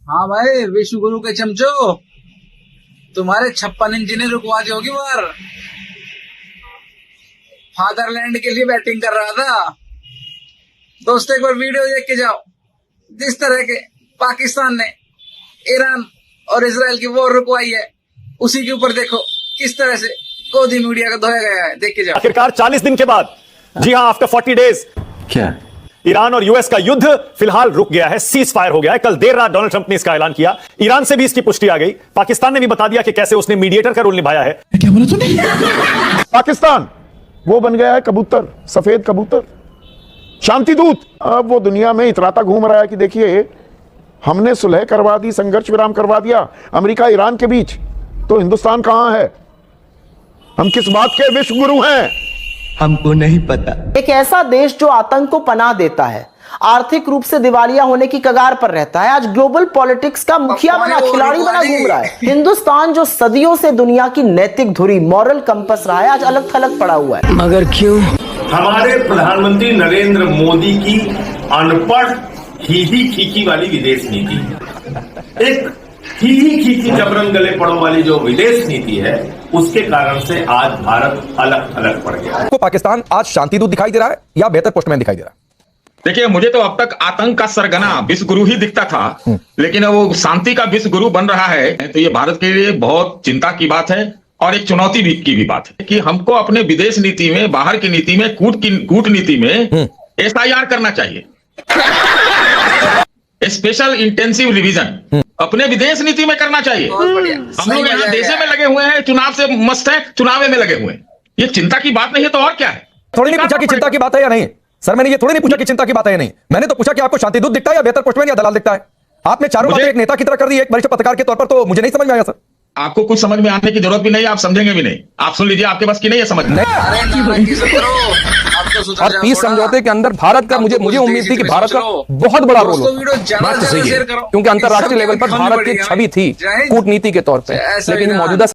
हाँ भाई, विश्व गुरु के चमचो, तुम्हारे 56 इंच ने रुकवा दी होगी बार। फादरलैंड के लिए बैटिंग कर रहा था। दोस्तों, एक बार वीडियो देख के जाओ। जिस तरह के पाकिस्तान ने ईरान और इजराइल की वॉर रुकवाई है, उसी के ऊपर देखो किस तरह से गोदी मीडिया का धोया गया है। देख के जाओ। आखिरकार 40 दिन के बाद, जी हां, आफ्टर 40 डेज, क्या ईरान और यूएस का युद्ध फिलहाल रुक गया है, सीज फायर हो गया है। कल देर रात डोनाल्ड ट्रंप ने इसका ऐलान किया। ईरान से भी इसकी पुष्टि आ गई। पाकिस्तान ने भी बता दिया कि कैसे उसने मीडिएटर का रोल निभाया है। क्या बोला तूने? पाकिस्तान वो बन गया है कबूतर, सफेद कबूतर, शांति दूत। अब वो दुनिया में इतराता घूम रहा है कि देखिए, हमने सुलह करवा दी, संघर्ष विराम करवा दिया अमेरिका ईरान के बीच, तो हिंदुस्तान कहां है? हम किस बात के विश्व गुरु हैं? हमको नहीं पता। एक ऐसा देश जो आतंक को पनाह देता है, आर्थिक रूप से दिवालिया होने की कगार पर रहता है, आज ग्लोबल पॉलिटिक्स का मुखिया बना, खिलाड़ी बना घूम रहा है। हिंदुस्तान जो सदियों से दुनिया की नैतिक धुरी, मॉरल कंपस रहा है, आज अलग थलग पड़ा हुआ है। मगर क्यों? हमारे प्रधानमंत्री नरेंद्र मोदी की अनपढ़ ही खींची वाली विदेश नीति, एक ही खींची जबरन गले पड़ों वाली जो विदेश नीति है, उसके कारण से आज भारत अलग थलग पड़ गया। आपको पाकिस्तान आज शांति दूत दिखाई दे रहा है या बेहतर पोस्टमैन दिखाई दे रहा है? देखिए, मुझे तो अब तक आतंक का सरगना विश्व गुरु ही दिखता था, लेकिन अब वो शांति का विश्व गुरु बन रहा है, तो ये भारत के लिए बहुत चिंता की बात है और एक चुनौती की भी बात है कि हमको अपने विदेश नीति में, बाहर की नीति में, कूटनीति में SIR करना चाहिए। स्पेशल इंटेंसिव रिवीजन अपने विदेश नीति में करना चाहिए। हम लोग यहाँ देशे में लगे हुए हैं, चुनाव से मस्त है, चुनावे में लगे हुए हैं। ये चिंता की बात नहीं है तो और क्या है? थोड़ी नहीं पूछा कि चिंता की बात है या नहीं। सर, मैंने ये थोड़ी नहीं पूछा कि चिंता की बात है या नहीं। मैंने तो पूछा कि आपको शांति दूत दिखता है या बेहतर पोस्टमैन या दलाल दिखता है। आपने चारों बातें एक नेता की तरह कर दी, एक वरिष्ठ पत्रकार के तौर पर, तो मुझे नहीं समझ में आया सर। आपको कुछ समझ में आने की जरूरत भी नहीं, आप समझेंगे भी नहीं। आप सुन लीजिए, आपके बस की नहीं है समझ में। और पीस समझौते के अंदर भारत का मुझे उम्मीद थी कि भारत का बहुत बड़ा रोल होगा, क्योंकि अंतर्राष्ट्रीय लेवल पर भारत की छवि थी कूटनीति के तौर पर, लेकिन मौजूदा